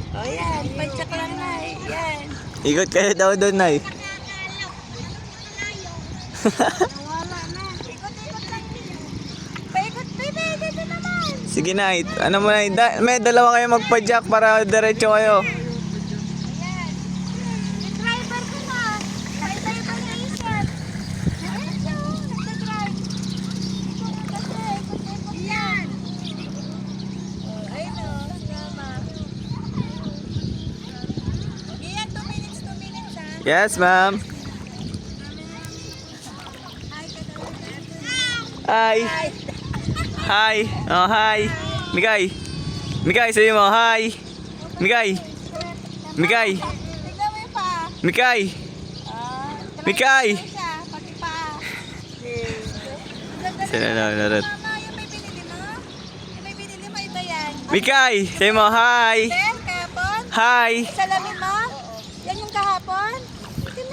O yan, padyak lang na eh. Yan. Ikot kayo daw doon, Nay. Nawala na. Ikot-ikot lang din. Paikot, baby. Dito naman. Sige, Nay. Ano mo, Nay? May dalawa kayo magpa-jack para diretso kayo. Ayan. Yung driver ko na. Driver ko na isip. Diretso. Nagdadrive. Ikot kasi. Ikot-ikot yan. Ayun o. Salamat. Iyan, 2 minutes, 2 minutes ha. Yes, ma'am. Hi. Hi. Oh, hi. Mikay. Mikay, sabi mo, hi. Mikay. Mikay. Tignan mo yung paa. Mikay. Mikay. Siya, pati paa. Sino na narot? Mama, yung may binili mo? Yung may binili mo, iba yan. Mikay, sabi mo, hi. Ben, kahapon? Hi. Salamin mo? Yan yung kahapon?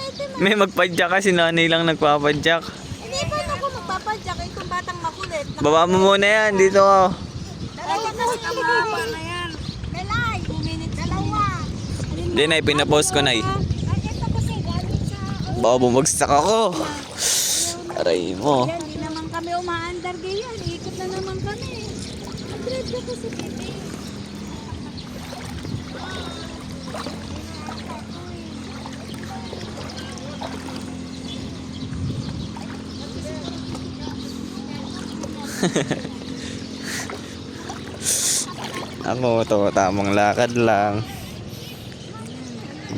Itim mo. May magpa-jack kasi nanay lang nagpapa-jack. Hindi pa ako magpapadyak. Itong batang makulit. Baba mo muna yan, dito ako. Dalawa na sa kamahaba na yan. Belay. 2 minutes. Dalawa. Hindi, Nay, pinapost ko, Nay. Ay, ito kasi galing sa... Baka bumagsak ako. Aray mo. Yan, di naman kami umaandar ganyan. Ikot na naman kami. Mag-drive ka kasi, baby. Ako to, tamang lakad lang.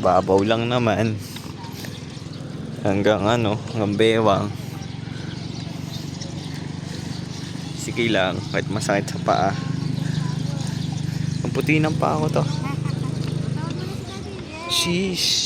Babaw lang naman. Hanggang hanggang bewang. Sige lang, kahit masakit sa paa. Ang puti ng paa ko to. Sheesh.